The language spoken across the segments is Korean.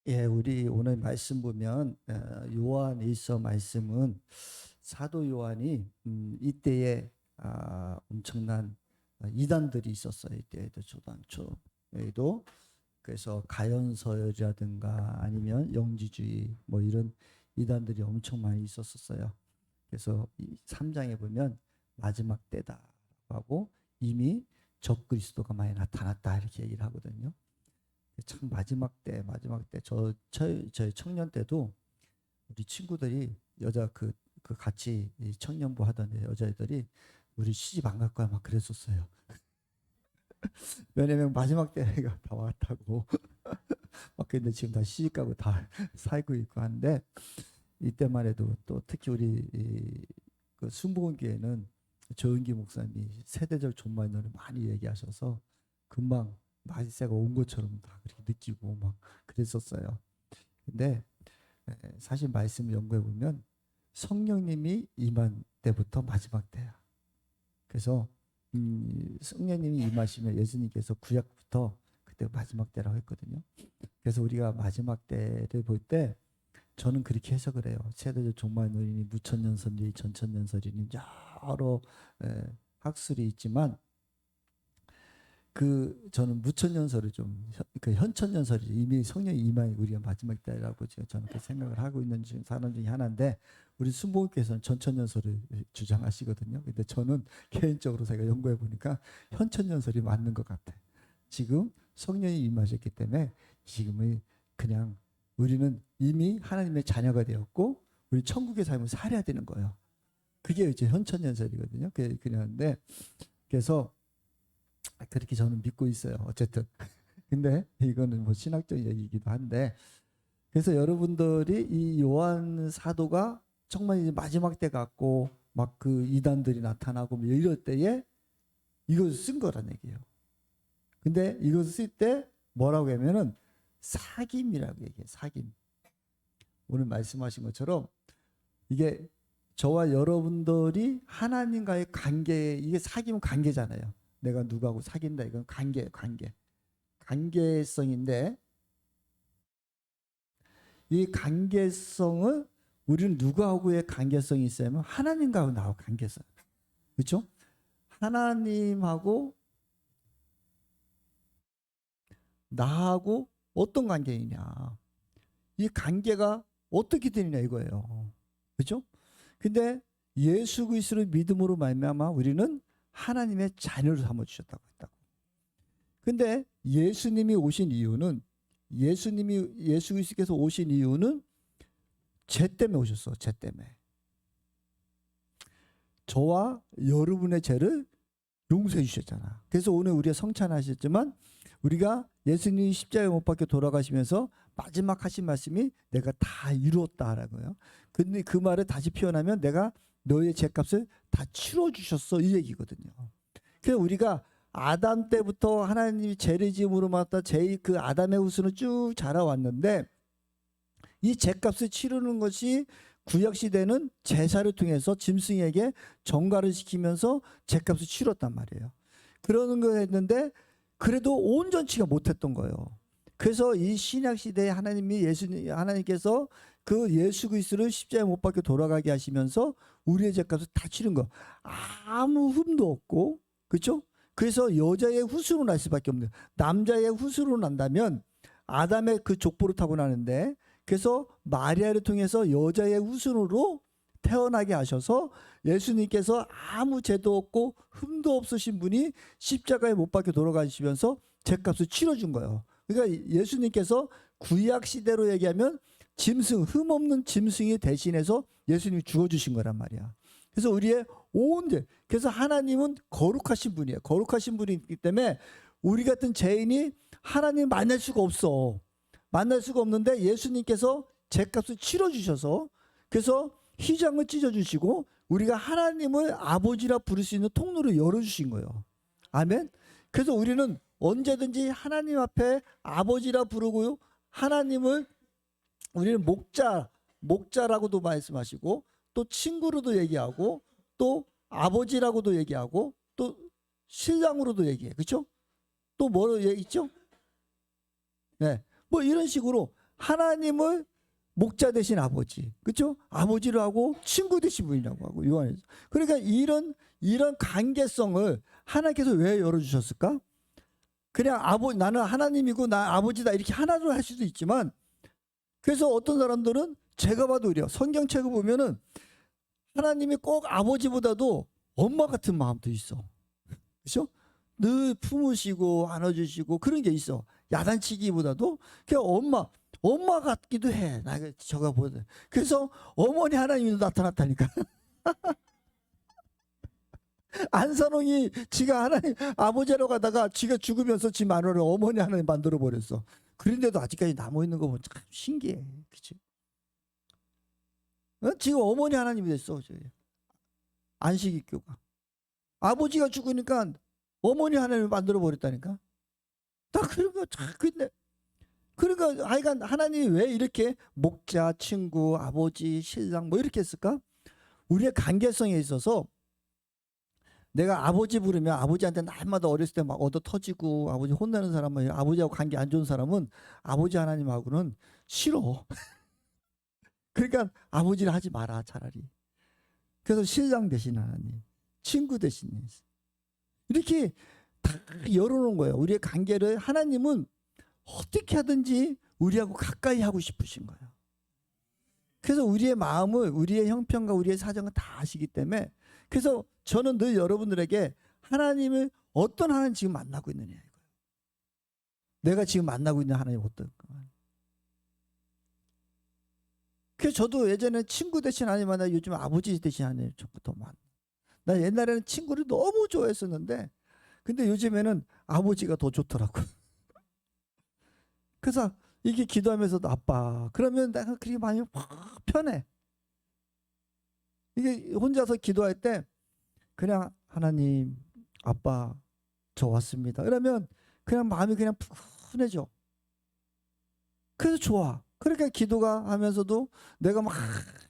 예, 우리 오늘 말씀 보면 요한 일서 말씀은 사도 요한이 이때에 엄청난 이단들이 있었어요. 이때에도 초당초에도. 그래서 가연서열이라든가 아니면 영지주의 뭐 이런 이단들이 엄청 많이 있었어요. 그래서 이 3장에 보면 마지막 때다라고 하고 이미 적그리스도가 많이 나타났다 이렇게 얘기를 하거든요. 참 마지막 때 저희 청년 때도 우리 친구들이 여자 그 같이 이 청년부 하던 여자애들이 우리 시집 안 갈 거야 막 그랬었어요. 왜냐면 마지막 때가 다 왔다고. 막 근데 지금 다 시집 가고 다 살고 있고 한데 이때만 해도 또 특히 우리 그 순복음교회는 조은기 목사님이 세대적 존말론을 많이 얘기하셔서 금방 말세가 온 것처럼 다 그렇게 느끼고 막 그랬었어요. 근데 사실 말씀 연구해 보면 성령님이 임한 때부터 마지막 때야. 그래서 성령님이 임하시면 예수님께서 구약부터 그때 마지막 때라고 했거든요. 그래서 우리가 마지막 때를 볼 때 저는 그렇게 해석을 해요. 세대적 종말론이니 무천년설이니 전천년설이니 여러 학술이 있지만 그 저는 무천년설을 좀 그 현천년설이 이미 성령이 임한 우리가 마지막 때라고 저는 그 생각을 하고 있는 사람 중에 하나인데 우리 순복음께서는 전천년설을 주장하시거든요. 근데 저는 개인적으로 제가 연구해 보니까 현천년설이 맞는 것 같아. 지금 성령이 임하셨기 때문에 지금은 그냥 우리는 이미 하나님의 자녀가 되었고 우리 천국의 삶을 살아야 되는 거예요. 그게 이제 현천년설이거든요. 그런데 그래서 그렇게 저는 믿고 있어요. 어쨌든. 근데 이거는 뭐 신학적 얘기이기도 한데 그래서 여러분들이 이 요한 사도가 정말 이제 마지막 때 같고 막 그 이단들이 나타나고 뭐 이럴 때에 이것을 쓴 거란 얘기예요. 근데 이것을 쓸 때 뭐라고 하면은 사귐이라고 얘기해요. 사귐. 오늘 말씀하신 것처럼 이게 저와 여러분들이 하나님과의 관계, 이게 사귐은 관계잖아요. 내가 누구하고 사귄다 이건 관계예요. 관계성인데 이 관계성을 우리는 누구하고의 관계성이 있어야면 하나님과 나하고 관계성. 그렇죠? 하나님하고 나하고 어떤 관계이냐. 이 관계가 어떻게 되느냐 이거예요. 그렇죠? 근데 예수 그리스도를 믿음으로 말미암아 우리는 하나님의 자녀를 삼아 주셨다고 했다고. 근데 예수님이 오신 이유는 예수 그리스도께서 오신 이유는 죄 때문에 오셨어. 죄 때문에. 저와 여러분의 죄를 용서해 주셨잖아. 그래서 오늘 우리가 성찬하셨지만 우리가 예수님이 십자가에 못 박혀 돌아가시면서 마지막 하신 말씀이 내가 다 이루었다라고요. 근데 그 말을 다시 표현하면 내가 너의 죄값을 다 치러 주셨어 이 얘기거든요. 그래서 우리가 아담 때부터 하나님이 죄를 지음으로 말다 그 아담의 후손을 쭉 자라왔는데 이 죄값을 치르는 것이 구약 시대는 제사를 통해서 짐승에게 전가를 시키면서 죄값을 치렀단 말이에요. 그러는 거 했는데 그래도 온전치가 못했던 거예요. 그래서 이 신약 시대에 하나님께서 그 예수 그리스도를 십자가에 못 박혀 돌아가게 하시면서 우리의 죄값을 다 치른 거. 아무 흠도 없고, 그렇죠? 그래서 여자의 후손으로 날 수밖에 없는. 남자의 후손으로 난다면 아담의 그 족보를 타고 나는데 그래서 마리아를 통해서 여자의 후손으로 태어나게 하셔서 예수님께서 아무 죄도 없고 흠도 없으신 분이 십자가에 못 박혀 돌아가시면서 죄값을 치러준 거예요. 그러니까 예수님께서 구약 시대로 얘기하면 짐승, 흠 없는 짐승이 대신해서 예수님이 죽어주신 거란 말이야. 그래서 우리의 온 죄, 그래서 하나님은 거룩하신 분이에요. 거룩하신 분이기 때문에 우리 같은 죄인이 하나님 만날 수가 없어. 만날 수가 없는데 예수님께서 죄값을 치러주셔서 그래서 휘장을 찢어주시고 우리가 하나님을 아버지라 부를 수 있는 통로를 열어주신 거예요. 아멘. 그래서 우리는 언제든지 하나님 앞에 아버지라 부르고요. 하나님을 우리는 목자라고도 말씀하시고 또 친구로도 얘기하고 또 아버지라고도 얘기하고 또 신랑으로도 얘기해. 그렇죠? 또 뭐로 얘기했죠? 네. 뭐 이런 식으로 하나님을 목자 대신 아버지, 그렇죠? 아버지로 하고 친구 대신 부인이라고 하고 요한에서. 그러니까 이런 관계성을 하나님께서 왜 열어주셨을까? 그냥 나는 하나님이고 나 아버지다 이렇게 하나로 할 수도 있지만, 그래서 어떤 사람들은 제가 봐도 그래요. 성경책을 보면은 하나님이 꼭 아버지보다도 엄마 같은 마음도 있어. 그렇죠? 늘 품으시고 안아주시고 그런 게 있어. 야단치기보다도 그냥 엄마 같기도 해. 나 저가 보다. 그래서 어머니 하나님이 나타났다니까. 안선홍이 지가 하나님 아버지로 가다가 지가 죽으면서 지 마누라를 어머니 하나님 만들어 버렸어. 그런데도 아직까지 남아 있는 거 보면 참 신기해. 그치? 지금 어머니 하나님이 됐어. 안식일교가. 아버지가 죽으니까 어머니 하나님을 만들어 버렸다니까. 다 그런 거 참. 근데 그러니까 하여간 하나님이 왜 이렇게 목자, 친구, 아버지, 신랑 뭐 이렇게 했을까? 우리의 관계성에 있어서 내가 아버지 부르면 아버지한테 날마다 어렸을 때 막 얻어 터지고 아버지 혼나는 사람은, 아버지하고 관계 안 좋은 사람은 아버지 하나님하고는 싫어. 그러니까 아버지를 하지 마라 차라리. 그래서 신랑 대신 하나님, 친구 대신 이렇게 다 열어놓은 거예요. 우리의 관계를 하나님은 어떻게 하든지 우리하고 가까이 하고 싶으신 거예요. 그래서 우리의 마음을, 우리의 형편과 우리의 사정을 다 아시기 때문에, 그래서 저는 늘 여러분들에게 하나님을 어떤 하나님 지금 만나고 있느냐 이거예요. 내가 지금 만나고 있는 하나님 어떨까? 그래서 저도 예전에 친구 대신 하나님 만나, 요즘 아버지 대신 하나님 더 많아. 나 옛날에는 친구를 너무 좋아했었는데, 근데 요즘에는 아버지가 더 좋더라고. 그래서 이게 기도하면서도 아빠, 그러면 내가 그렇게 많이 확 편해. 이게 혼자서 기도할 때 그냥 하나님, 아빠, 저 왔습니다. 그러면 그냥 마음이 그냥 푸근해져. 그래서 좋아. 그러니까 기도가 하면서도 내가 막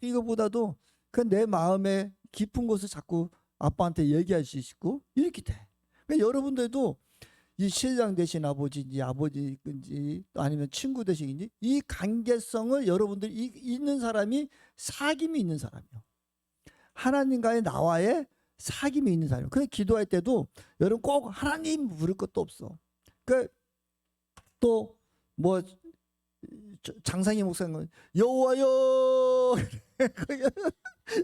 이거보다도 그 내 마음의 깊은 곳을 자꾸 아빠한테 얘기할 수 있고 이렇게 돼. 그러니까 여러분들도 이 신랑 대신 아버지인지 아버지인지 아니면 친구 대신인지 이 관계성을 여러분들이 있는 사람이 사귐이 있는 사람이요. 하나님과의 나와의 사귐이 있는 사람이요. 그래서 기도할 때도 여러분 꼭 하나님 부를 것도 없어. 그 또 뭐 장상희 목사님 여호와여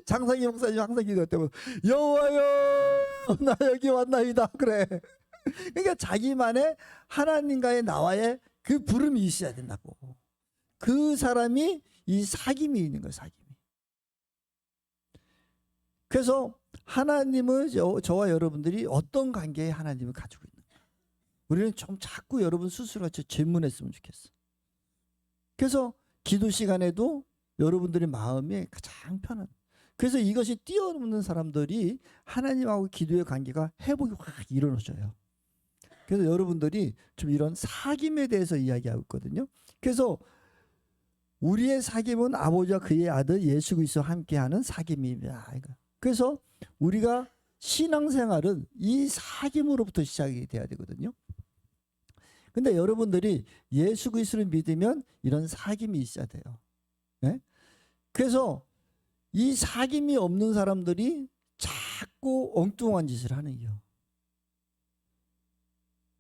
장상희 목사님 항상 기도할 때마다 여호와여 나 여기 왔나이다 그래. 그러니까 자기만의 하나님과의 나와의 그 부름이 있어야 된다고. 그 사람이 이 사귐이 있는 거예요. 사귐이. 그래서 하나님을 저와 여러분들이 어떤 관계에 하나님을 가지고 있는가, 우리는 좀 자꾸 여러분 스스로가 질문했으면 좋겠어. 그래서 기도 시간에도 여러분들의 마음이 가장 편한, 그래서 이것이 뛰어넘는 사람들이 하나님하고 기도의 관계가 회복이 확 일어나져요. 그래서 여러분들이 좀 이런 사귐에 대해서 이야기하고 있거든요. 그래서 우리의 사귐은 아버지와 그의 아들 예수 그리스도와 함께하는 사귐입니다. 그래서 우리가 신앙생활은 이 사귐으로부터 시작이 돼야 되거든요. 근데 여러분들이 예수 그리스도를 믿으면 이런 사귐이 있어야 돼요. 네? 그래서 이 사귐이 없는 사람들이 자꾸 엉뚱한 짓을 하는 거예요.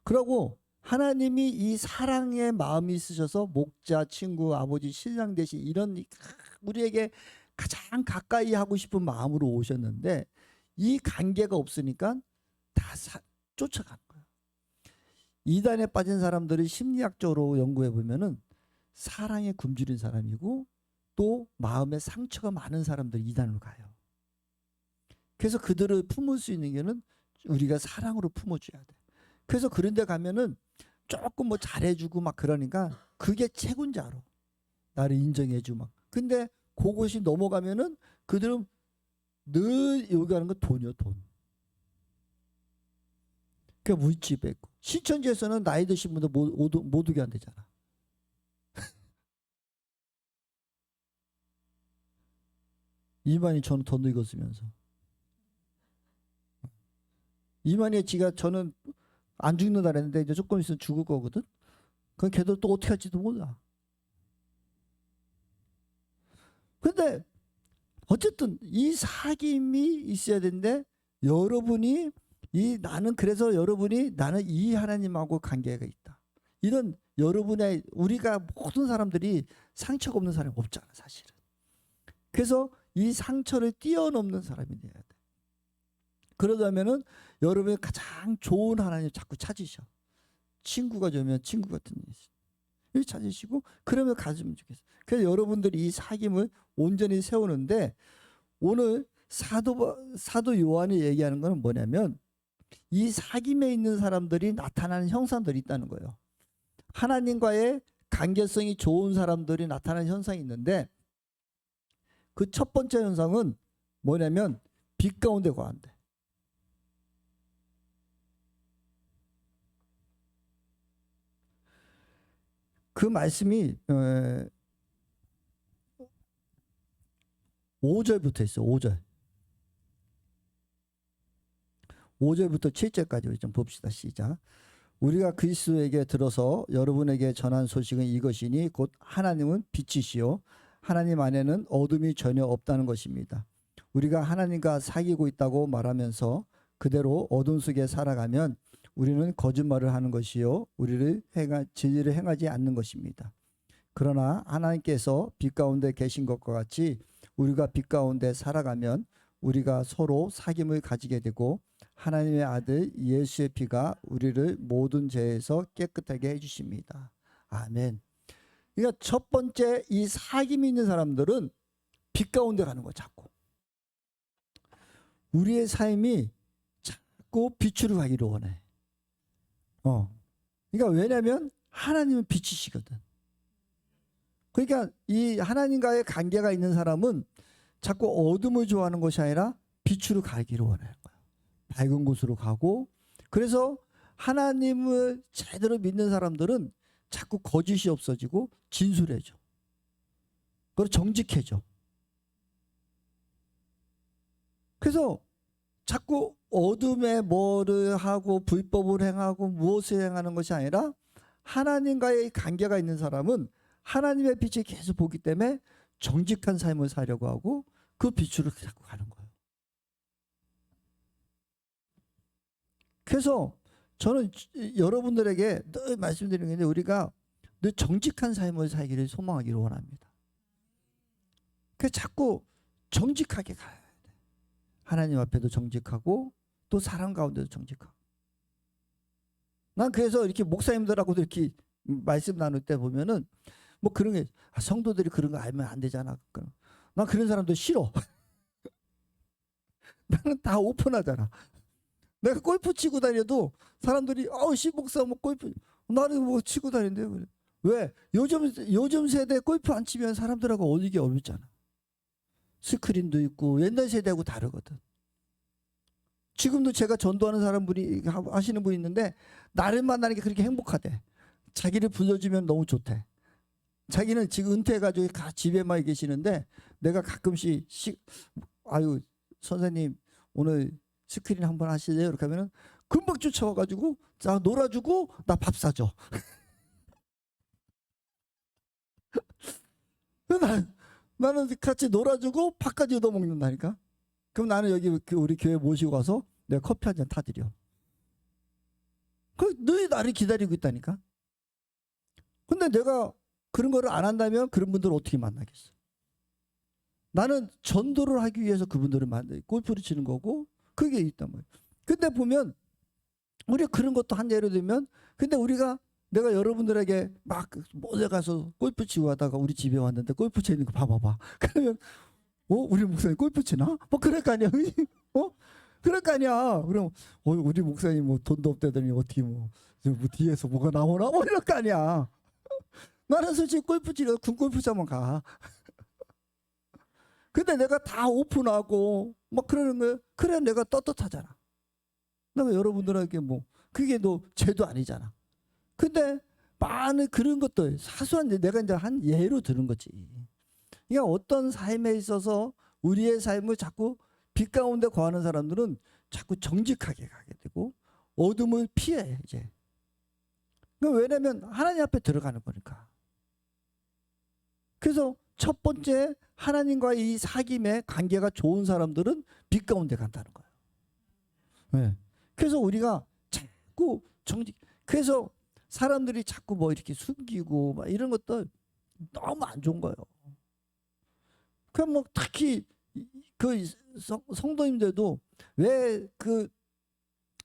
그리고 하나님이 이 사랑의 마음이 있으셔서 목자, 친구, 아버지, 신랑 대신 이런 우리에게 가장 가까이 하고 싶은 마음으로 오셨는데 이 관계가 없으니까 다 쫓아가는 거예요. 이단에 빠진 사람들이 심리학적으로 연구해 보면은 사랑에 굶주린 사람이고 또 마음에 상처가 많은 사람들이 이단으로 가요. 그래서 그들을 품을 수 있는 게는 우리가 사랑으로 품어줘야 돼. 그래서 그런 데 가면은 조금 뭐 잘해주고 막 그러니까 그게 최고인 줄 알아. 나를 인정해주고 막. 근데 그것이 넘어가면은 그들은 늘 요구하는 건 돈이요, 돈. 그러니까 물집에 있고. 신천지에서는 나이 드신 분들 못 오게 안 되잖아. 이만희 저는 더 늙었으면서. 이만희 지가 저는 안 죽는다 그랬는데 이제 조금 있으면 죽을 거거든. 그럼 걔들 또 어떻게 할지도 몰라. 근데 어쨌든 이 사귐이 있어야 되는데 여러분이 나는 그래서 여러분이 나는 이 하나님하고 관계가 있다. 이런 여러분의 우리가 모든 사람들이 상처가 없는 사람이 없잖아 사실은. 그래서 이 상처를 뛰어넘는 사람이 돼야 돼. 그러려면은 여러분이 가장 좋은 하나님 자꾸 찾으셔. 친구가 되면 친구 같은 일 찾으시고 그러면 가지면 좋겠어. 그래서 여러분들이 이 사귐을 온전히 세우는데 오늘 사도 요한이 얘기하는 건 뭐냐면 이 사귐에 있는 사람들이 나타나는 형상들이 있다는 거예요. 하나님과의 관계성이 좋은 사람들이 나타나는 현상이 있는데 그 첫 번째 현상은 뭐냐면 빛 가운데 거한대. 그 말씀이 5절부터 있어. 5절. 5절부터 7절까지 좀 봅시다. 시작. 우리가 그리스도에게 들어서 여러분에게 전한 소식은 이것이니 곧 하나님은 빛이시요 하나님 안에는 어둠이 전혀 없다는 것입니다. 우리가 하나님과 사귀고 있다고 말하면서 그대로 어둠 속에 살아가면 우리는 거짓말을 하는 것이요 진리를 행하지 않는 것입니다. 그러나 하나님께서 빛 가운데 계신 것과 같이 우리가 빛 가운데 살아가면 우리가 서로 사귐을 가지게 되고 하나님의 아들 예수의 피가 우리를 모든 죄에서 깨끗하게 해주십니다. 아멘. 그러니까 첫 번째 이 사귐이 있는 사람들은 빛 가운데 가는 거야 자꾸. 우리의 삶이 자꾸 빛으로 가기를 원해. 그러니까 왜냐하면 하나님은 빛이시거든. 그러니까 이 하나님과의 관계가 있는 사람은 자꾸 어둠을 좋아하는 것이 아니라 빛으로 가기를 원하는 거야. 밝은 곳으로 가고. 그래서 하나님을 제대로 믿는 사람들은 자꾸 거짓이 없어지고 진솔해져. 그리고 정직해져. 그래서 자꾸 어둠에 뭐를 하고 불법을 행하고 무엇을 행하는 것이 아니라 하나님과의 관계가 있는 사람은 하나님의 빛을 계속 보기 때문에 정직한 삶을 살려고 하고 그 빛으로 자꾸 가는 거예요. 그래서 저는 여러분들에게 늘 말씀드리는 게 우리가 늘 정직한 삶을 살기를 소망하기를 원합니다. 그래서 자꾸 정직하게 가야 돼. 하나님 앞에도 정직하고 또 사람 가운데도 정직하고. 난 그래서 이렇게 목사님들하고도 이렇게 말씀 나눌 때 보면은 뭐 그런 게 성도들이 그런 거 알면 안 되잖아. 난 그런 사람도 싫어. 나는 다 오픈하잖아. 내가 골프 치고 다녀도 사람들이 시 목사 뭐 골프 나는 뭐 치고 다니는데 왜 요즘 세대 골프 안 치면 사람들하고 어울리기 어렵잖아. 스크린도 있고 옛날 세대하고 다르거든. 지금도 제가 전도하는 사람분이 하시는 분이 있는데 나를 만나는 게 그렇게 행복하대. 자기를 불러주면 너무 좋대. 자기는 지금 은퇴해가지고 집에만 계시는데 내가 가끔씩 아유 선생님 오늘 스크린 한번 하실래요? 이렇게 하면은 금방 쫓아와가지고 자 놀아주고 나 밥 사줘. 나는 같이 놀아주고 밥까지 얻어먹는다니까. 그럼 나는 여기 우리 교회 모시고 가서 내가 커피 한 잔 타드려. 늘 나를 기다리고 있다니까. 근데 내가 그런 거를 안 한다면 그런 분들을 어떻게 만나겠어? 나는 전도를 하기 위해서 그분들을 골프를 치는 거고 그게 있단 말이에요. 근데 보면 우리가 그런 것도 한 예로 들면 근데 내가 여러분들에게 막 모여 가서 골프 치고 하다가 우리 집에 왔는데 골프 치는 거 봐봐봐. 그러면 우리 목사님 골프 치나? 뭐 그럴 거 아니야. 그럴 거 아니야. 그럼 우리 목사님 뭐 돈도 없다더니 어떻게 뭐 뒤에서 뭐가 나오나? 뭐 이럴 거 아니야. 나는 솔직히 골프 치러 군골프장만 가. 근데 내가 다 오픈하고 막 그러는 거예요. 그래 내가 떳떳하잖아. 내가 여러분들에게 뭐 그게 너 죄도 아니잖아. 근데 많은 그런 것들 사소한 내가 이제 한 예로 들은 거지. 그러니까 어떤 삶에 있어서 우리의 삶을 자꾸 빛 가운데 거하는 사람들은 자꾸 정직하게 가게 되고 어둠을 피해 이제. 그러니까 왜냐면 하나님 앞에 들어가는 거니까. 그래서 첫 번째 하나님과의 이 사귐의 관계가 좋은 사람들은 빛 가운데 간다는 거예요. 네. 그래서 우리가 자꾸 그래서 사람들이 자꾸 뭐 이렇게 숨기고 막 이런 것들 너무 안 좋은 거예요. 그럼 뭐 특히 그 성도님들도 왜 그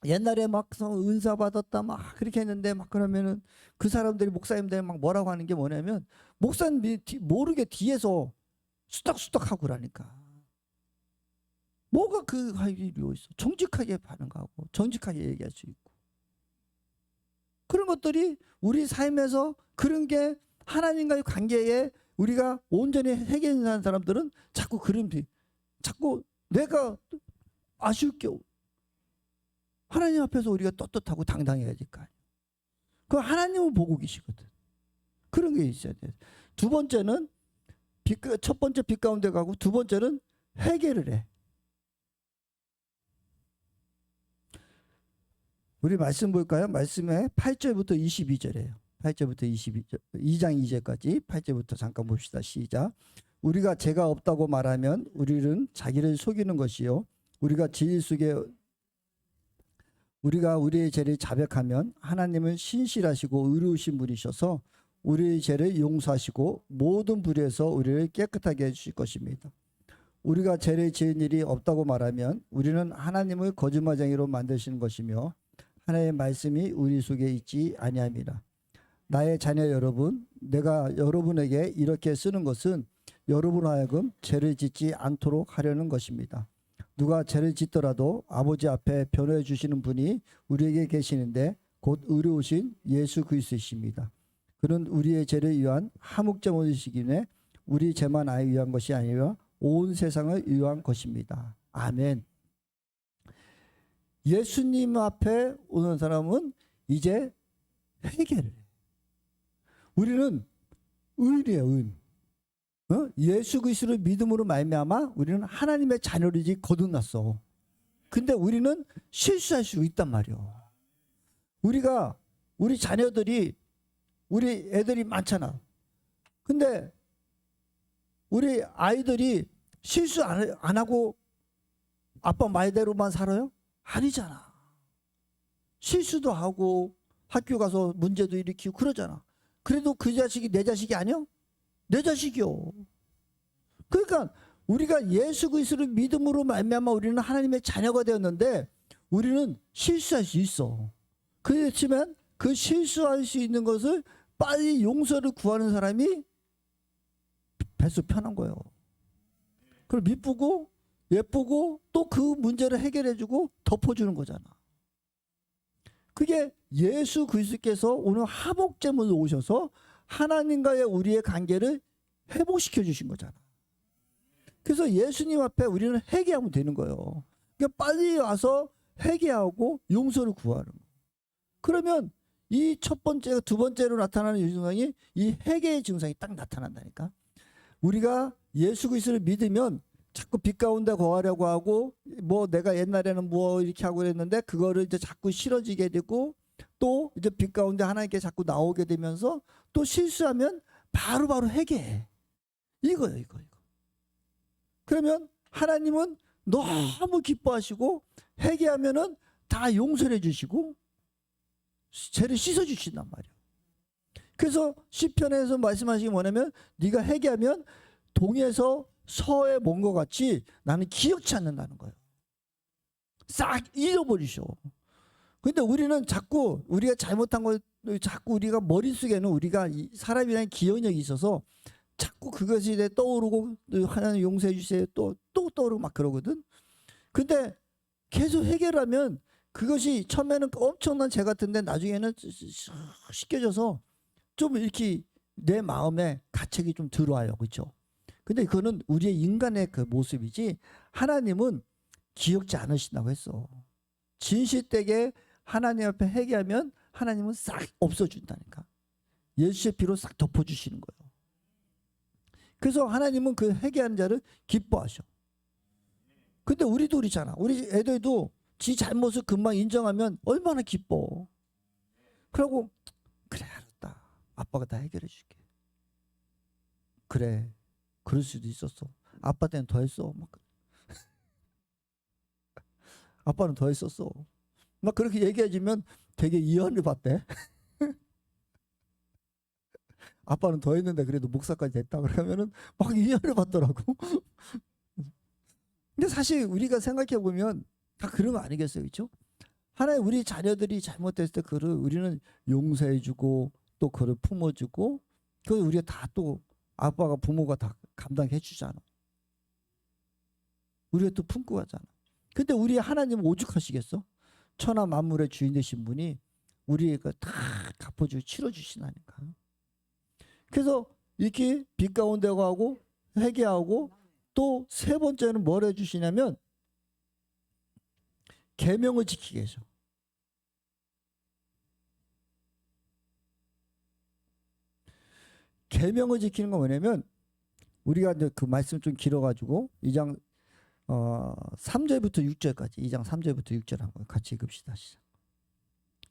옛날에 막 은사 받았다 막 그렇게 했는데 막 그러면은 그 사람들이 목사님들 막 뭐라고 하는 게 뭐냐면 목사님 모르게 뒤에서 수덕수덕하고 그러니까 뭐가 그 할 일이 있어. 정직하게 반응하고 정직하게 얘기할 수 있고 그런 것들이 우리 삶에서 그런 게 하나님과의 관계에 우리가 온전히 해결하는 사람들은 자꾸 자꾸 내가 아쉬울 게 하나님 앞에서 우리가 떳떳하고 당당해야 될 거 아니에요. 그 하나님은 보고 계시거든. 그런 게 있어야 돼. 두 번째는 첫 번째 빛 가운데 가고 두 번째는 회개를 해. 우리 말씀 볼까요? 말씀에 8절부터 22절이에요. 8절부터 22절, 2장 2절까지 8절부터 잠깐 봅시다. 시작. 우리가 죄가 없다고 말하면 우리는 자기를 속이는 것이요. 우리가 우리의 죄를 자백하면 하나님은 신실하시고 의로우신 분이셔서 우리의 죄를 용서하시고 모든 불의에서 우리를 깨끗하게 해주실 것입니다. 우리가 죄를 지은 일이 없다고 말하면 우리는 하나님을 거짓말쟁이로 만드시는 것이며 하나님의 말씀이 우리 속에 있지 아니함이라. 나의 자녀 여러분, 내가 여러분에게 이렇게 쓰는 것은 여러분 하여금 죄를 짓지 않도록 하려는 것입니다. 누가 죄를 짓더라도 아버지 앞에 변호해 주시는 분이 우리에게 계시는데 곧 의로우신 예수 그리스도이십니다. 그는 우리의 죄를 위한 화목제물이시기에 우리 죄만 위한 것이 아니라 온 세상을 위한 것입니다. 아멘. 예수님 앞에 오는 사람은 이제 회개를 해. 우리는 의인이에요. 의. 예수 그리스도를 믿음으로 말미암아 우리는 하나님의 자녀이지 거듭났어. 근데 우리는 실수할 수 있단 말이요. 우리 자녀들이 우리 애들이 많잖아. 근데 우리 아이들이 실수 안 하고 아빠 말대로만 살아요? 아니잖아. 실수도 하고 학교 가서 문제도 일으키고 그러잖아. 그래도 그 자식이 내 자식이 아니야? 내 자식이요. 그러니까 우리가 예수 그리스도를 믿음으로 말미암아 우리는 하나님의 자녀가 되었는데 우리는 실수할 수 있어. 그렇지만 그 실수할 수 있는 것을 빨리 용서를 구하는 사람이 뱃속 편한 거예요. 그럼 이쁘고 예쁘고 또 그 문제를 해결해주고 덮어주는 거잖아. 그게 예수 그리스도께서 오늘 화목제물로 오셔서 하나님과의 우리의 관계를 회복시켜 주신 거잖아. 그래서 예수님 앞에 우리는 회개하면 되는 거예요. 그러니까 빨리 와서 회개하고 용서를 구하는 거예요. 그러면 이 첫 번째, 두 번째로 나타나는 증상이 이 회개의 증상이 딱 나타난다니까. 우리가 예수 그리스도를 믿으면 자꾸 빛 가운데 거하려고 하고 뭐 내가 옛날에는 뭐 이렇게 하고 그랬는데 그거를 이제 자꾸 싫어지게 되고 또 이제 빛 가운데 하나님께 자꾸 나오게 되면서 또 실수하면 바로바로 회개해. 이거예요, 이거. 그러면 하나님은 너무 기뻐하시고 회개하면은 다 용서해 주시고 죄를 씻어 주신단 말이에요. 그래서 시편에서 말씀하시기 뭐냐면 네가 회개하면 동에서 서에 먼 것 같이 나는 기억치 않는다는 거예요. 싹 잊어버리셔. 근데 우리는 자꾸 우리가 잘못한 걸 자꾸 우리가 머릿속에는 우리가 사람이라는 기억력이 있어서 자꾸 그것이 떠오르고 하나님 용서해 주세요 또 떠오르고 막 그러거든. 근데 계속 해결하면 그것이 처음에는 엄청난 죄 같은데 나중에는 씻겨져서 좀 이렇게 내 마음에 가책이 좀 들어와요. 그렇죠? 근데 그거는 우리의 인간의 그 모습이지 하나님은 기억지 않으신다고 했어. 진실되게 하나님 앞에 회개하면 하나님은 싹 없어준다니까. 예수의 피로 싹 덮어주시는 거예요. 그래서 하나님은 그 회개하는 자를 기뻐하셔. 근데 우리도 그렇잖아. 우리 애들도 지 잘못을 금방 인정하면 얼마나 기뻐. 그러고 그래 알았다. 아빠가 다 해결해 줄게. 그래 그럴 수도 있었어. 아빠 때는 더 했어. 막. 아빠는 더 했었어. 막 그렇게 얘기해주면 되게 이해를 받대. 아빠는 더 했는데 그래도 목사까지 됐다 그러면은 막 이해를 받더라고. 근데 사실 우리가 생각해 보면 다 그런 거 아니겠어요, 그렇죠? 하나님 우리 자녀들이 잘못됐을 때 그를 우리는 용서해주고 또 그를 품어주고 그 우리가 다 또 아빠가 부모가 다 감당해 주잖아. 우리가 또 품고 가잖아. 근데 우리 하나님은 오죽하시겠어? 천하 만물의 주인 되신 분이 우리가 다 갚아주고 치러주시나니까. 그래서 이렇게 빛 가운데 가고 회개하고 또 세 번째는 뭘 해주시냐면 계명을 지키게 해줘. 계명을 지키는 건 뭐냐면 우리가 이제 그 말씀 좀 길어가지고 2장 3절부터 6절까지 2장 3절부터 6절 한번 같이 읽읍시다.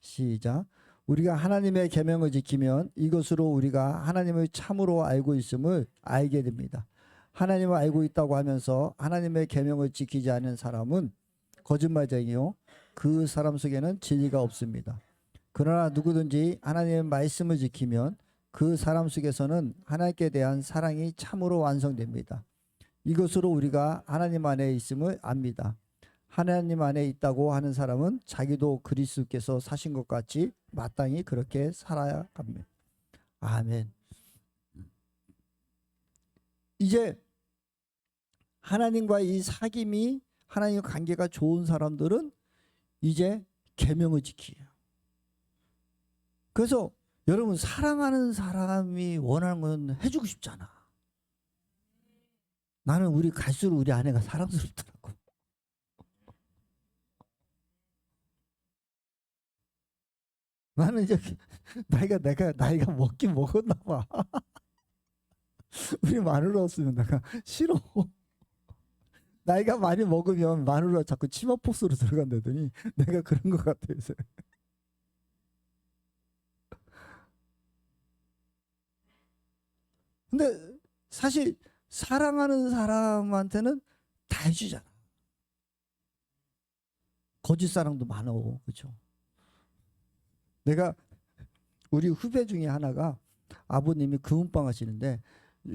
시작. 우리가 하나님의 계명을 지키면 이것으로 우리가 하나님을 참으로 알고 있음을 알게 됩니다. 하나님을 알고 있다고 하면서 하나님의 계명을 지키지 않은 사람은 거짓말쟁이요 그 사람 속에는 진리가 없습니다. 그러나 누구든지 하나님의 말씀을 지키면 그 사람 속에서는 하나님께 대한 사랑이 참으로 완성됩니다. 이것으로 우리가 하나님 안에 있음을 압니다. 하나님 안에 있다고 하는 사람은 자기도 그리스도께서 사신 것 같이 마땅히 그렇게 살아야 합니다. 아멘. 이제 하나님과 이 사귐이 하나님과 관계가 좋은 사람들은 이제 계명을 지키요. 그래서 여러분 사랑하는 사람이 원하는 건 해주고 싶잖아. 나는 우리 갈수록 우리 아내가 사랑스럽더라고. 나는 이제 나이가 먹긴 먹었나 봐. 우리 마누라 없으면 내가 싫어. 나이가 많이 먹으면 마누라 자꾸 치마 폭스로 들어간다더니 내가 그런 것 같아 요새. 근데 사실 사랑하는 사람한테는 다 해주잖아. 거짓 사랑도 많어, 그렇죠? 내가 우리 후배 중에 하나가 아버님이 금은방 하시는데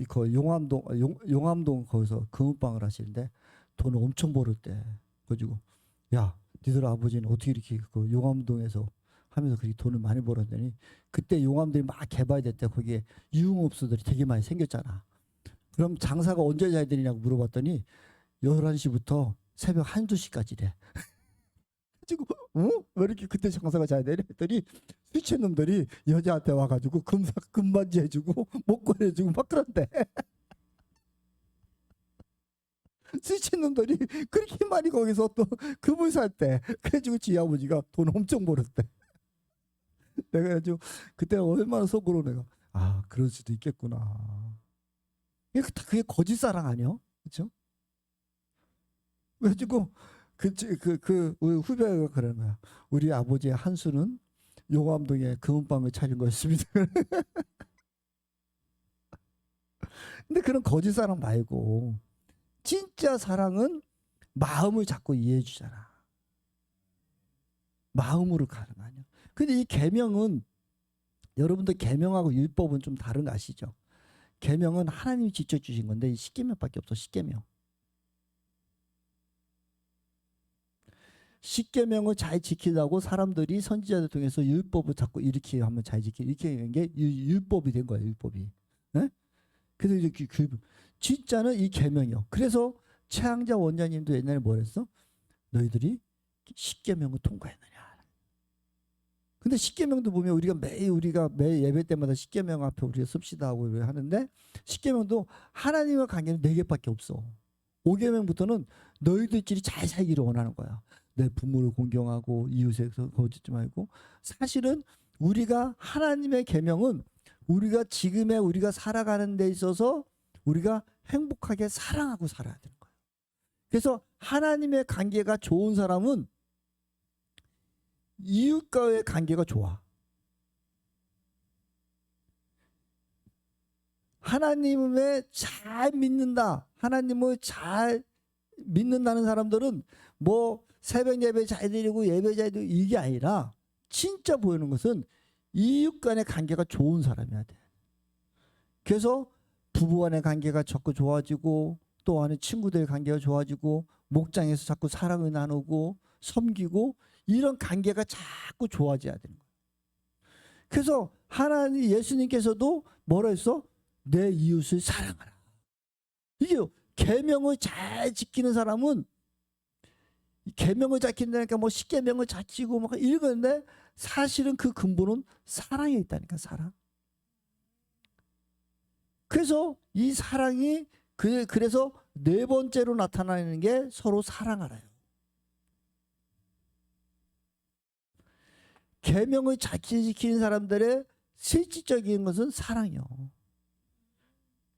그 용암동 거기서 금은방을 하시는데 돈을 엄청 벌었대. 그래가지고 야, 니들 아버지는 어떻게 이렇게 그 용암동에서 하면서 그렇게 돈을 많이 벌었더니 그때 용암들이 막 개발됐대. 거기에 유흥업소들이 되게 많이 생겼잖아. 그럼 장사가 언제 잘 되느냐고 물어봤더니 11시부터 새벽 1, 2시까지래. 지금 왜 이렇게 그때 장사가 잘 되냐 했더니 미친 놈들이 여자한테 와가지고 금반지 해주고 목걸이 해주고 막 그런대. 미친 놈들이 그렇게 많이 거기서 또 금을 살대. 그래가지고 지 아버지가 돈 엄청 벌었대. 내가 아주 그때 얼마나 속으로 내가 그럴 수도 있겠구나. 그게 거짓 사랑 아니야? 그렇죠? 그래가지고 우리 후배가 그러는 거야. 우리 아버지의 한수는 용암동에 금은방을 차린 거였습니다. 근데 그런 거짓 사랑 말고 진짜 사랑은 마음을 자꾸 이해해 주잖아. 마음으로 가는 거 아니야. 근데 이 계명은 여러분들 계명하고 율법은 좀 다른 거 아시죠? 계명은 하나님이 직접 주신 건데 십계명밖에 없어. 십계명. 십계명을 잘 지키려고 사람들이 선지자들 통해서 율법을 자꾸 이렇게 하면 잘 이렇게 하는 게 율법이 된 거야. 율법이. 네? 그래서 이제 진짜는 이 계명이요. 그래서 최항자 원장님도 옛날에 뭐랬어? 너희들이 십계명을 통과했느냐. 근데 십계명도 보면 우리가 매 예배 때마다 십계명 앞에 우리가 씁시다 하고 하는데 십계명도 하나님과 관계는 4개밖에 없어. 5계명부터는 너희들끼리 잘 살기를 원하는 거야. 내 부모를 공경하고 이웃에서 거짓지 말고. 사실은 우리가 하나님의 계명은 우리가 우리가 살아가는 데 있어서 우리가 행복하게 사랑하고 살아야 되는 거예요. 그래서 하나님의 관계가 좋은 사람은 이웃과의 관계가 좋아. 하나님을 잘 믿는다. 하나님을 잘 믿는다는 사람들은 뭐 새벽 예배 잘 드리고 예배 잘 드리고 이게 아니라 진짜 보이는 것은 이웃 간의 관계가 좋은 사람이어야 돼. 그래서 부부 간의 관계가 자꾸 좋아지고 또 안에 친구들의 관계가 좋아지고 목장에서 자꾸 사랑을 나누고 섬기고 이런 관계가 자꾸 좋아져야 되는 거예요. 그래서 하나님 예수님께서도 뭐라 했어? 내 이웃을 사랑하라. 이게 계명을 잘 지키는 사람은 계명을 지킨다니까 뭐 십계명을 잘 지키고 막 이러는데 사실은 그 근본은 사랑에 있다니까. 사랑. 그래서 이 사랑이 그래서 네 번째로 나타나는 게 서로 사랑하라요. 계명을 잘 지키는 사람들의 실질적인 것은 사랑이요.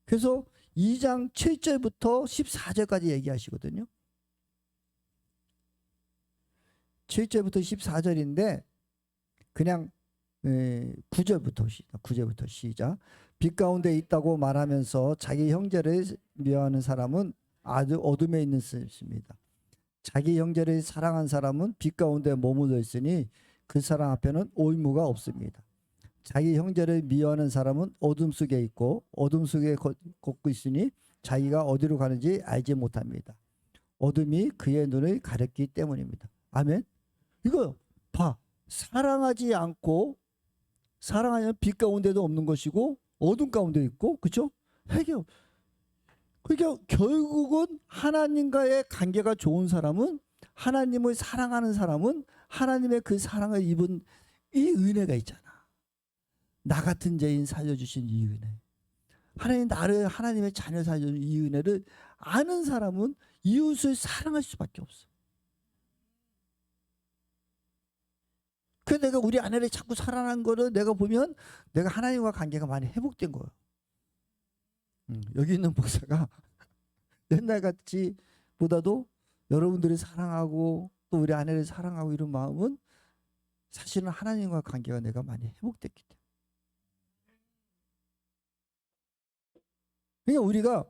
그래서 2장 7절부터 14절까지 얘기하시거든요. 7절부터 14절인데 그냥 9절부터 시작. 빛 가운데 있다고 말하면서 자기 형제를 미워하는 사람은 아주 어둠에 있는 것입니다. 자기 형제를 사랑한 사람은 빛 가운데 머물러 있으니 그 사람 앞에는 오이무가 없습니다. 자기 형제를 미워하는 사람은 어둠 속에 있고 어둠 속에 걷고 있으니 자기가 어디로 가는지 알지 못합니다. 어둠이 그의 눈을 가렸기 때문입니다. 아멘. 이거 봐. 사랑하지 않고 사랑하면 빛 가운데도 없는 것이고 어둠 가운데 있고 그렇죠? 그러니까 결국은 하나님과의 관계가 좋은 사람은 하나님을 사랑하는 사람은 하나님의 그 사랑을 입은 이 은혜가 있잖아. 나 같은 죄인 살려주신 이 은혜. 하나님 나를 하나님의 자녀 살려준 이 은혜를 아는 사람은 이웃을 사랑할 수밖에 없어. 그 내가 우리 아내를 자꾸 사랑하는 거를 내가 보면 내가 하나님과 관계가 많이 회복된 거예요. 여기 있는 목사가 옛날 같이 보다도 여러분들이 사랑하고 또 우리 아내를 사랑하고 이런 마음은 사실은 하나님과 관계가 내가 많이 회복됐기 때문에. 그러니까 우리가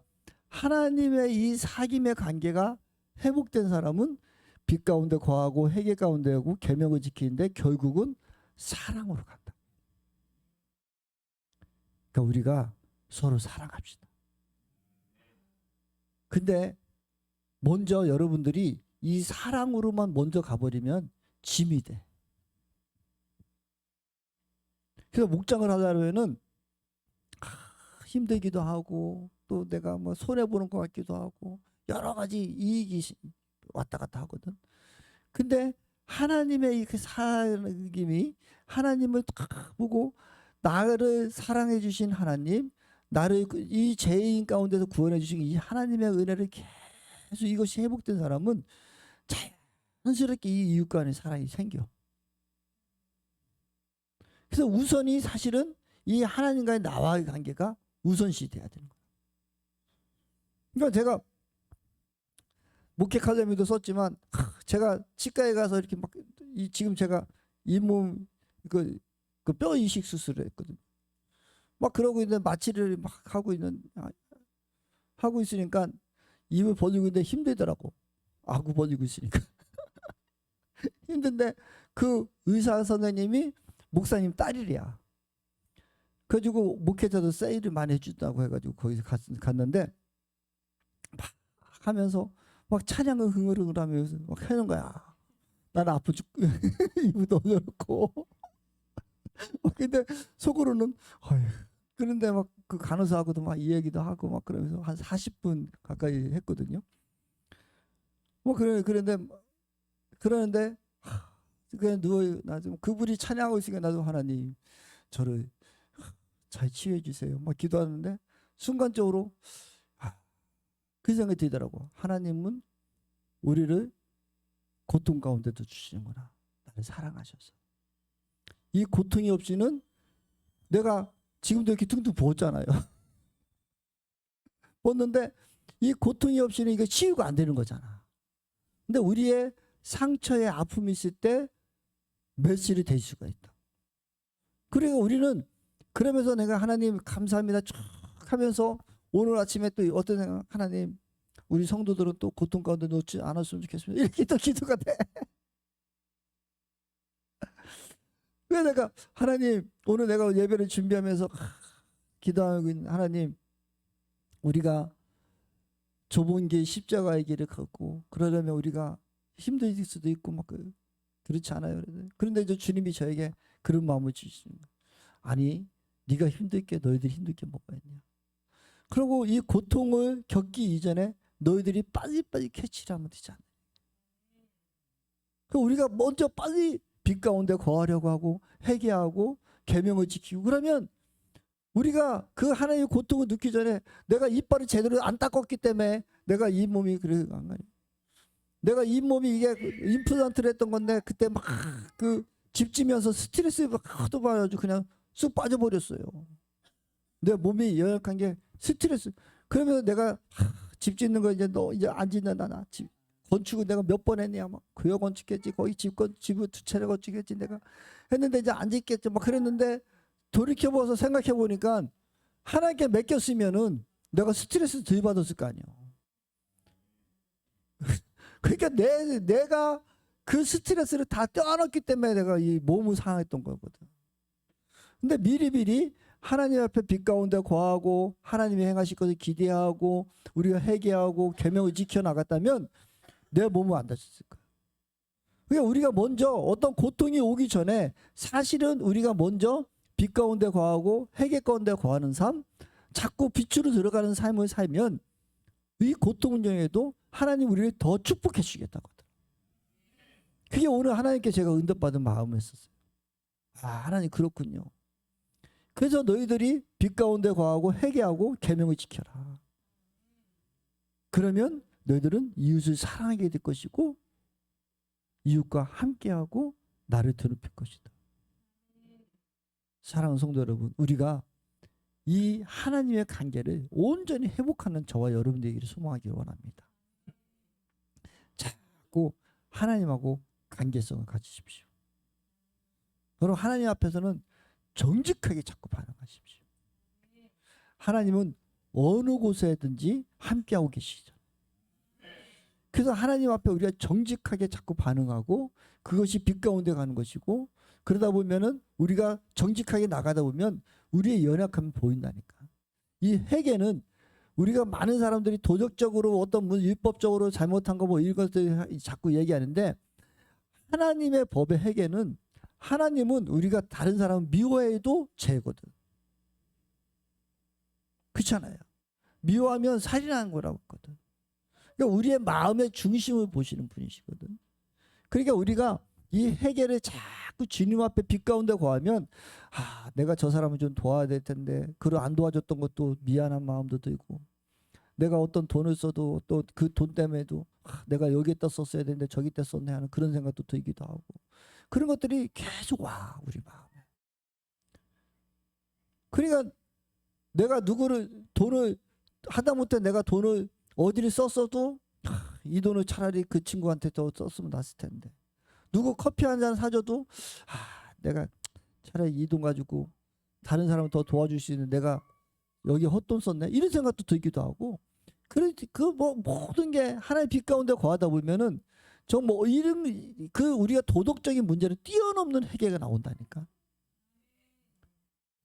하나님의 이 사귐의 관계가 회복된 사람은 빛 가운데 거하고 회개 가운데 하고 계명을 지키는데 결국은 사랑으로 간다. 그러니까 우리가 서로 사랑합시다. 근데 먼저 여러분들이 이 사랑으로만 먼저 가버리면 짐이 돼. 그래서 목장을 하려면은 힘들기도 하고 또 내가 뭐 손해보는 것 같기도 하고 여러 가지 이익이 왔다 갔다 하거든. 근데 하나님의 그 사귐이 하나님을 딱 보고 나를 사랑해 주신 하나님, 나를 이 죄인 가운데서 구원해 주신 이 하나님의 은혜를 계속 이것이 회복된 사람은 자연스럽게 이 이웃 간의 사랑이 생겨. 그래서 우선이 사실은 이 하나님과의 나와의 관계가 우선시 돼야 되는 거예요. 그러니까 제가 목회 칼럼에도 썼지만 제가 치과에 가서 이렇게 막 지금 제가 잇몸 그 뼈 이식 수술을 했거든요. 막 그러고 있는데 마취를 막 하고 있으니까 입을 벌리고 있는데 힘들더라고. 아구 벌리고 있으니까 힘든데 그 의사 선생님이 목사님 딸이래야. 그래가지고 목회자도 세일을 많이 해준다고 해가지고 거기서 갔는데 막 하면서 막 찬양을 흥얼흥얼 하면서 막 하는 거야. 나는 아프 죽고 입을 넣어놓고 근데 속으로는 어휴. 그런데 막 그 간호사하고도 막 이 얘기도 하고 막 그러면서 한 40분 가까이 했거든요. 뭐 그런데 그냥 누워 나 좀 그분이 찬양하고 있으니까 나도 하나님 저를 잘 치유해 주세요. 막 기도하는데 순간적으로 그 생각이 들더라고. 하나님은 우리를 고통 가운데도 주시는구나. 나를 사랑하셔서. 이 고통이 없이는 내가 지금도 이렇게 퉁퉁 부었잖아요. 부었는데 이 고통이 없이는 이거 치유가 안 되는 거잖아. 근데 우리의 상처에 아픔이 있을 때 멸시를 될 수가 있다. 그러니까 우리는 그러면서 내가 하나님 감사합니다 쭉 하면서 오늘 아침에 또 어떤 생각, 하나님 우리 성도들은 또 고통 가운데 놓지 않았으면 좋겠습니다. 이렇게 또 기도가 돼. 왜 내가 하나님 오늘 내가 예배를 준비하면서 기도하고 있는 하나님, 우리가 좁은 길 십자가의 길을 걷고 그러려면 우리가 힘들 수도 있고 막 그렇지 않아요. 그런데 이제 주님이 저에게 그런 마음을 주십니다. 아니 네가 힘들게 너희들이 힘들게 뭐가 있냐. 그리고 이 고통을 겪기 이전에 너희들이 빨리빨리 캐치를 하면 되잖아. 우리가 먼저 빨리 빛 가운데 거하려고 하고 회개하고 계명을 지키고, 그러면 우리가 그 하나님의 고통을 느끼기 전에 내가 이빨을 제대로 안 닦았기 때문에 내가 이 몸이 그래 안 가냐. 내가 이 몸이 이게 임플란트를 했던 건데 그때 막 그 집지면서 스트레스 하도 받아가지고 그냥 쑥 빠져버렸어요. 내 몸이 연약한 게 스트레스. 그러면 내가 집 짓는 거 이제 너 이제 안 짓는다. 나 집 건축을 내가 몇 번 했냐. 막 교회 건축했지. 거기 집을 두 차례 건축했지. 내가 했는데 이제 안 짓겠지. 막 그랬는데 돌이켜봐서 생각해보니까 하나님께 맡겼으면은 내가 스트레스 덜 받았을 거 아니에요. 그러니까 내가 그 스트레스를 다 떼어놨기 때문에 내가 이 몸을 상했던 거거든. 근데 미리미리 하나님 앞에 빛 가운데 거하고 하나님이 행하실 것을 기대하고 우리가 회개하고 계명을 지켜나갔다면 내 몸은 안 다쳤을 거야. 그러니까 우리가 먼저 어떤 고통이 오기 전에 사실은 우리가 먼저 빛 가운데 거하고 회개 가운데 거하는 삶, 자꾸 빛으로 들어가는 삶을 살면 이 고통 중에도 하나님 우리를 더 축복해 주시겠다거든. 그게 오늘 하나님께 제가 응답받은 마음이었어요. 아, 하나님 그렇군요. 그래서 너희들이 빛 가운데 거하고 회개하고 계명을 지켜라. 그러면 너희들은 이웃을 사랑하게 될 것이고 이웃과 함께하고 나를 드높일 것이다. 사랑하는 성도 여러분, 우리가 이 하나님의 관계를 온전히 회복하는 저와 여러분들에게 소망하기 원합니다. 자꾸 하나님하고 관계성을 가지십시오. 여러분, 하나님 앞에서는 정직하게 자꾸 반응하십시오. 하나님은 어느 곳에든지 함께하고 계시죠. 그래서 하나님 앞에 우리가 정직하게 자꾸 반응하고 그것이 빛 가운데 가는 것이고, 그러다 보면은 우리가 정직하게 나가다 보면 우리의 연약함이 보인다니까. 이 회개는 우리가 많은 사람들이 도덕적으로 어떤 율법적으로 잘못한 거 뭐 이런 것들 자꾸 얘기하는데, 하나님의 법의 회개는 하나님은 우리가 다른 사람을 미워해도 죄거든. 그렇잖아요. 미워하면 살인하는 거라고 했거든. 그러니까 우리의 마음의 중심을 보시는 분이시거든. 그러니까 우리가 이 회개를 자꾸 주님 앞에 빛 가운데 거하면, 아, 내가 저 사람을 좀 도와야 될 텐데 그를 안 도와줬던 것도 미안한 마음도 들고, 내가 어떤 돈을 써도 또 그 돈 때문에도 내가 여기에다 썼어야 되는데 저기다 썼네 하는 그런 생각도 들기도 하고, 그런 것들이 계속 와 우리 마음에. 그러니까 내가 누구를 돈을 하다못해 내가 돈을 어디를 썼어도 이 돈을 차라리 그 친구한테 더 썼으면 낫을 텐데, 누구 커피 한 잔 사줘도 내가 차라리 이 돈 가지고 다른 사람을 더 도와줄 수 있는, 내가 여기 헛돈 썼네 이런 생각도 들기도 하고. 그 뭐 모든 게 하나의 빛 가운데 거하다 보면은 저 뭐 이런 그 우리가 도덕적인 문제를 뛰어넘는 회개가 나온다니까.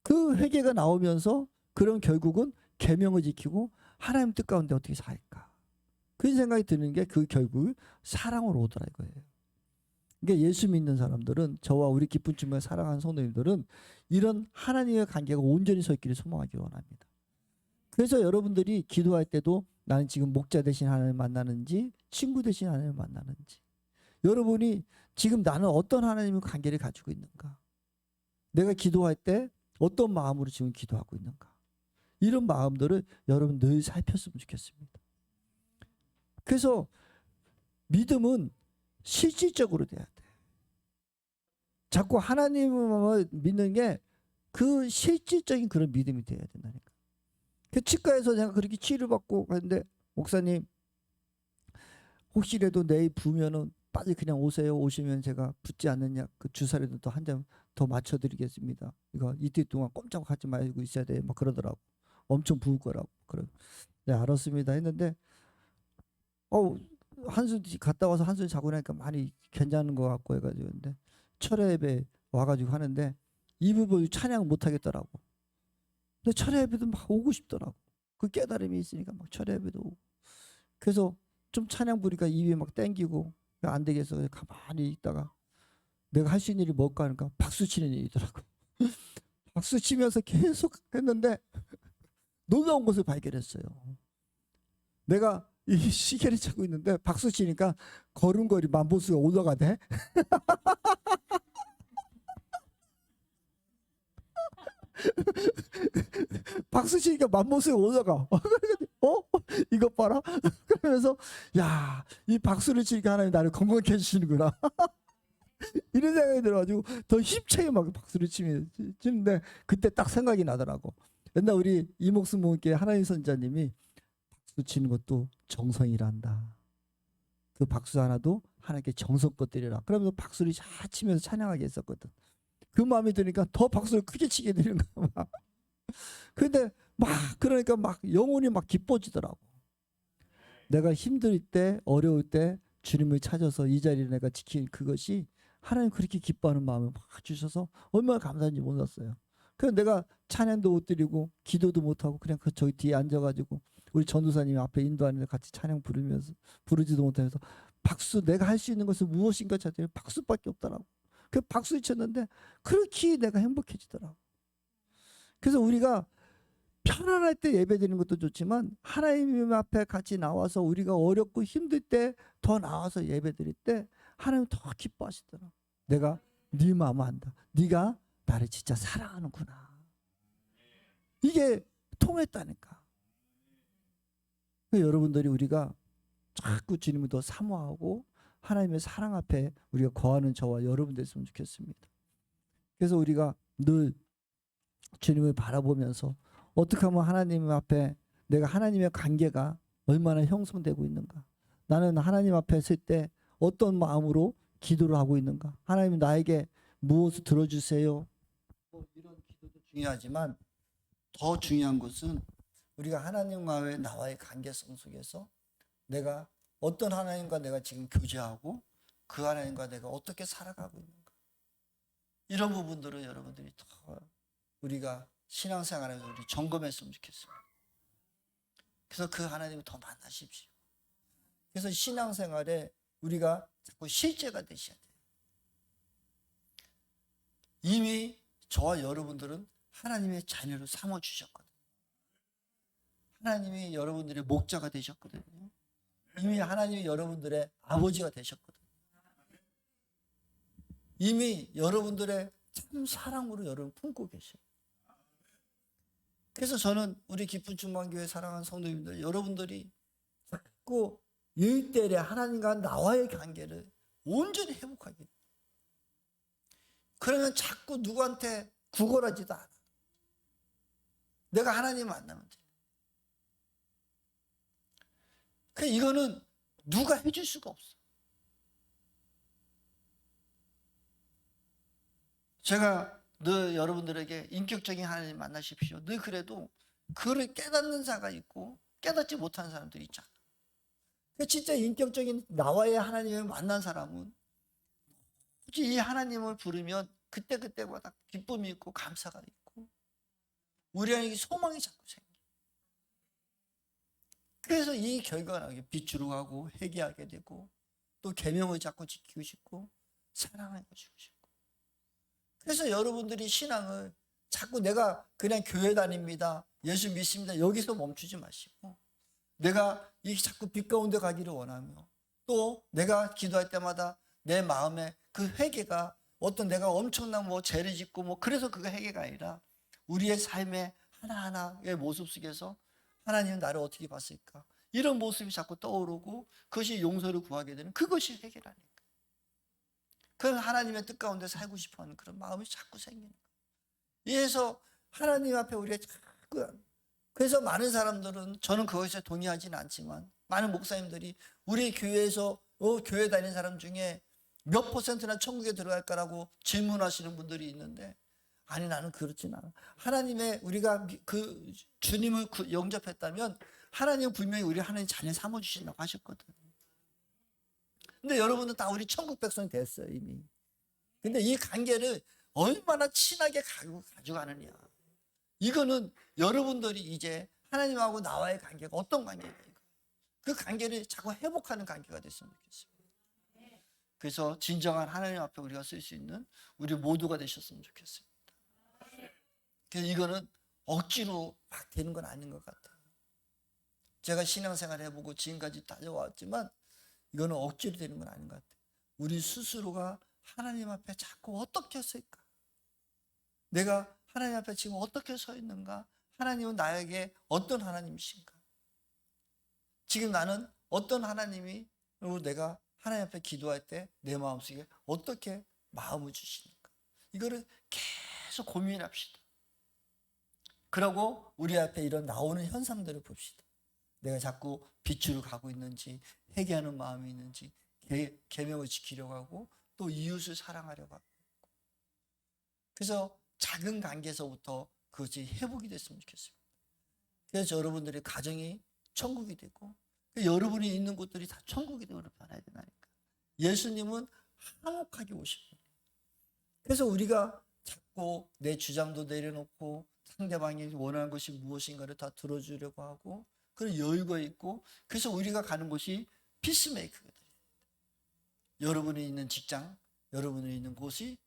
그 회개가 나오면서 그런 결국은 계명을 지키고 하나님 뜻 가운데 어떻게 살까, 그 생각이 드는 게 그 결국 사랑으로 오더라 이거예요. 그러니까 예수 믿는 사람들은, 저와 우리 기쁜 주님을 사랑하는 성도님들은 이런 하나님의 관계가 온전히 서 있기를 소망하기 원합니다. 그래서 여러분들이 기도할 때도 나는 지금 목자 대신 하나님을 만나는지 친구 대신 하나님을 만나는지, 여러분이 지금 나는 어떤 하나님의 관계를 가지고 있는가, 내가 기도할 때 어떤 마음으로 지금 기도하고 있는가, 이런 마음들을 여러분 늘 살폈으면 좋겠습니다. 그래서 믿음은 실질적으로 돼야 돼. 자꾸 하나님을 믿는 게 그 실질적인 그런 믿음이 돼야 된다니까. 그 치과에서 제가 그렇게 치료받고 갔는데, 목사님 혹시라도 내일 부으면은 빨리 그냥 오세요. 오시면 제가 붓지 않는 약 그 주사라도 또 한 장 더 맞춰드리겠습니다. 이거 이틀 동안 꼼짝하지 말고 있어야 돼. 막 그러더라고. 엄청 부을 거라고. 그럼 네, 알았습니다 했는데 한숨 갔다 와서 한숨 자고 나니까 많이 괜찮은 것 같고 해가지고 근데 철야 예배 와가지고 하는데 이 부분 찬양 못 하겠더라고. 근데 철야 예배도 막 오고 싶더라고. 그 깨달음이 있으니까 막 철야 예배도 오고. 그래서 좀 찬양 부르니까 입이 막 땡기고 안 되겠어. 그래서 가만히 있다가 내가 할 수 있는 일이 뭘까 하니까 박수 치는 일이더라고. 박수 치면서 계속 했는데 놀라운 것을 발견했어요. 내가 이 시계를 차고 있는데 박수 치니까 걸음걸이 만보수가 올라가네. 박수 치니까 만보수가 올라가. 이것 봐라. 그러면서 야, 이 박수를 치니까 하나님 나를 건강케 해주시는구나. 이런 생각이 들어가지고 더 힘차게 막 박수를 치는데 그때 딱 생각이 나더라고. 옛날 우리 이목수 모님께 하나님 선자님이 박수 치는 것도 정성이란다. 그 박수 하나도 하나님께 정성껏 드리라. 그러면서 박수를 잘 치면서 찬양하게 했었거든. 그 마음이 드니까 더 박수를 크게 치게 되는 거야. 근데 막 그러니까 막 영혼이 막 기뻐지더라고. 내가 힘들 때 어려울 때 주님을 찾아서 이 자리를 내가 지킨 그것이 하나님 그렇게 기뻐하는 마음을 막 주셔서 얼마나 감사한지 몰랐어요. 그래서 내가 찬양도 못 드리고 기도도 못하고 그냥 그 저기 뒤에 앉아가지고 우리 전도사님 앞에 인도하는데 같이 찬양 부르면서 부르지도 못하면서 박수 내가 할 수 있는 것은 무엇인가 찾더니 박수밖에 없더라고. 그 박수 쳤는데 그렇게 내가 행복해지더라고. 그래서 우리가 편안할 때 예배드리는 것도 좋지만 하나님 앞에 같이 나와서 우리가 어렵고 힘들 때 더 나와서 예배드릴 때 하나님 더 기뻐하시더라. 내가 네 마음 안다. 네가 나를 진짜 사랑하는구나. 이게 통했다니까. 여러분들이 우리가 자꾸 주님을 더 사모하고 하나님의 사랑 앞에 우리가 거하는 저와 여러분 됐으면 좋겠습니다. 그래서 우리가 늘 주님을 바라보면서 어떻게 하면 하나님 앞에 내가 하나님의 관계가 얼마나 형성되고 있는가. 나는 하나님 앞에 설 때 어떤 마음으로 기도를 하고 있는가. 하나님 나에게 무엇을 들어주세요. 이런 기도도 중요하지만 더 중요한 것은 우리가 하나님과의 나와의 관계성 속에서 내가 어떤 하나님과 내가 지금 교제하고 그 하나님과 내가 어떻게 살아가고 있는가. 이런 부분들을 여러분들이 더 우리가 신앙생활에서 우리 점검했으면 좋겠습니다. 그래서 그 하나님을 더 만나십시오. 그래서 신앙생활에 우리가 자꾸 실제가 되셔야 돼요. 이미 저와 여러분들은 하나님의 자녀로 삼아주셨거든요. 하나님이 여러분들의 목자가 되셨거든요. 이미 하나님이 여러분들의 아버지가 되셨거든요. 이미 여러분들의 참 사랑으로 여러분 품고 계셔요. 그래서 저는 우리 기쁜 충만교회 사랑하는 성도님들 여러분들이 자꾸 일대일에 하나님과 나와의 관계를 온전히 회복하기. 그러면 자꾸 누구한테 구걸하지도 않아. 내가 하나님 만나면 돼. 그 이거는 누가 해줄 수가 없어. 제가 늘 여러분들에게 인격적인 하나님 만나십시오. 늘 그래도 그를 깨닫는 자가 있고 깨닫지 못하는 사람들이 있잖아. 진짜 인격적인 나와의 하나님을 만난 사람은 굳이 이 하나님을 부르면 그때그때마다 기쁨이 있고 감사가 있고 우리에게 소망이 자꾸 생겨. 그래서 이 결과가 빛으로 가고 회개하게 되고 또 계명을 자꾸 지키고 싶고 사랑하고 싶고. 그래서 여러분들이 신앙을 자꾸 내가 그냥 교회 다닙니다. 예수 믿습니다. 여기서 멈추지 마시고 내가 이 자꾸 빛 가운데 가기를 원하며 또 내가 기도할 때마다 내 마음에 그 회개가 어떤 내가 엄청난 죄를 짓고 그래서 그거 회개가 아니라 우리의 삶의 하나하나의 모습 속에서 하나님은 나를 어떻게 봤을까? 이런 모습이 자꾸 떠오르고 그것이 용서를 구하게 되는 그것이 회개라니까. 그건 하나님의 뜻 가운데 살고 싶어하는 그런 마음이 자꾸 생기는 거예요. 이래서 하나님 앞에 우리가 자꾸 그래서 많은 사람들은 저는 그것에 동의하지는 않지만 많은 목사님들이 우리 교회에서 교회 다니는 사람 중에 몇 %나 천국에 들어갈까라고 질문하시는 분들이 있는데 아니 나는 그렇진 않아. 하나님의 우리가 그 주님을 영접했다면 하나님 분명히 우리 하나님 자녀 삼아주신다고 하셨거든. 근데 여러분은 다 우리 천국 백성이 됐어요 이미. 근데 이 관계를 얼마나 친하게 가져가느냐. 이거는 여러분들이 이제 하나님하고 나와의 관계가 어떤 관계냐. 그 관계를 자꾸 회복하는 관계가 됐으면 좋겠어요. 그래서 진정한 하나님 앞에 우리가 쓸 수 있는 우리 모두가 되셨으면 좋겠습니다. 그래서 이거는 억지로 막 되는 건 아닌 것 같아요. 제가 신앙생활 해보고 지금까지 따져왔지만 이거는 억지로 되는 건 아닌 것 같아요. 우리 스스로가 하나님 앞에 자꾸 어떻게 쓸까? 내가 하나님 앞에 지금 어떻게 서 있는가? 하나님은 나에게 어떤 하나님이신가? 지금 나는 어떤 하나님이로 내가 하나님 앞에 기도할 때 내 마음속에 어떻게 마음을 주시는가? 이거를 계속 고민합시다. 그러고 우리 앞에 이런 나오는 현상들을 봅시다. 내가 자꾸 빛으로 가고 있는지, 회개하는 마음이 있는지, 계명을 지키려고 하고 또 이웃을 사랑하려고 하고. 그래서 작은 관계에서부터 그것이 회복이 됐으면 좋겠습니다. 그래서 여러분들의 가정이 천국이 되고 여러분이 있는 곳들이 다 천국이 되고 변해야 된다니까. 예수님은 화목하게 오신 분이에요. 그래서 우리가 자꾸 내 주장도 내려놓고 상대방이 원하는 것이 무엇인가를 다 들어주려고 하고 그런 여유가 있고 그래서 우리가 가는 곳이 피스메이커가 돼요. 여러분이 있는 직장, 여러분이 있는 곳이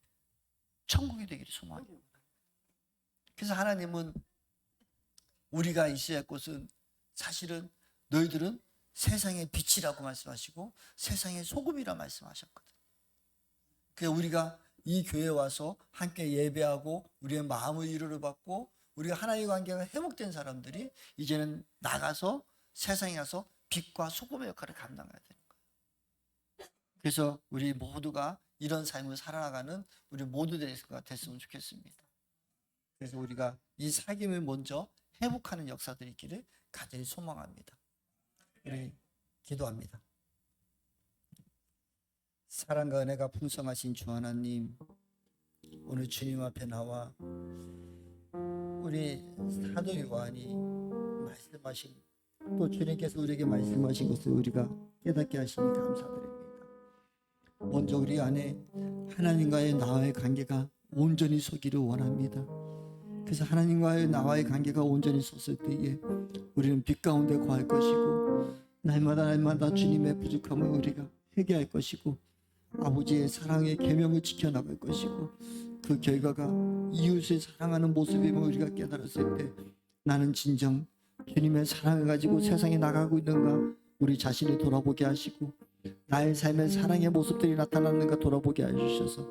천국이 되기를 소망해요. 그래서 하나님은 우리가 있어야 할 곳은 사실은 너희들은 세상의 빛이라고 말씀하시고 세상의 소금이라 말씀하셨거든. 그래서 우리가 이 교회에 와서 함께 예배하고 우리의 마음의 위로를 받고 우리가 하나님의 관계가 회복된 사람들이 이제는 나가서 세상에 가서 빛과 소금의 역할을 감당해야 되는 거예요. 그래서 우리 모두가 이런 삶을 살아나가는 우리 모두 됐으면 좋겠습니다. 그래서 우리가 이 사귐을 먼저 회복하는 역사들이 있기를 간절히 소망합니다. 우리 기도합니다. 사랑과 은혜가 풍성하신 주 하나님, 오늘 주님 앞에 나와 우리 사도 요한이 말씀하신 또 주님께서 우리에게 말씀하신 것을 우리가 깨닫게 하시니 감사드립니다. 먼저 우리 안에 하나님과의 나와의 관계가 온전히 서기를 원합니다. 그래서 하나님과의 나와의 관계가 온전히 섰을 때에 우리는 빛 가운데 거할 것이고 날마다 주님의 부족함을 우리가 회개할 것이고 아버지의 사랑의 계명을 지켜나갈 것이고 그 결과가 이웃을 사랑하는 모습임을 우리가 깨달았을 때 나는 진정 주님의 사랑을 가지고 세상에 나가고 있는가 우리 자신을 돌아보게 하시고 나의 삶의 사랑의 모습들이 나타나는가 돌아보게 해주셔서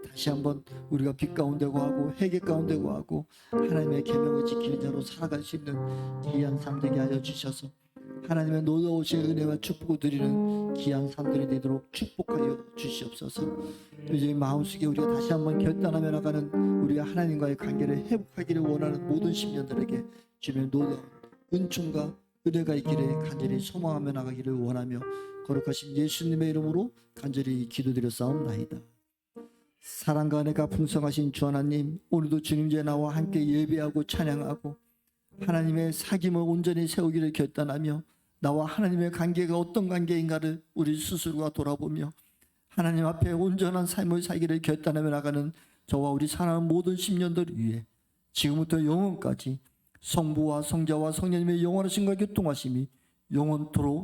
다시 한번 우리가 빛 가운데 거하고 회개 가운데 거하고 하나님의 계명을 지키는 자로 살아갈 수 있는 귀한 삶 되게 하여 주셔서 하나님의 놀라우신 은혜와 축복을 드리는 귀한 삶들이 되도록 축복하여 주시옵소서. 이제 마음속에 우리가 다시 한번 결단하며 나가는 우리가 하나님과의 관계를 회복하기를 원하는 모든 10년들에게 주님의 놀라운 은총과 은혜가 있기를 간절히 소망하며 나가기를 원하며 거룩하신 예수님의 이름으로 간절히 기도드렸사옵나이다. 사랑과 은혜가 풍성하신 주 하나님, 오늘도 주님께 나와 함께 예배하고 찬양하고 하나님의 사귐을 온전히 세우기를 결단하며 나와 하나님의 관계가 어떤 관계인가를 우리 스스로가 돌아보며 하나님 앞에 온전한 삶을 살기를 결단하며 나가는 저와 우리 사랑하는 모든 10년들 위해 지금부터 영원까지 성부와 성자와 성령님의 영원하심과 교통하심이 영원토록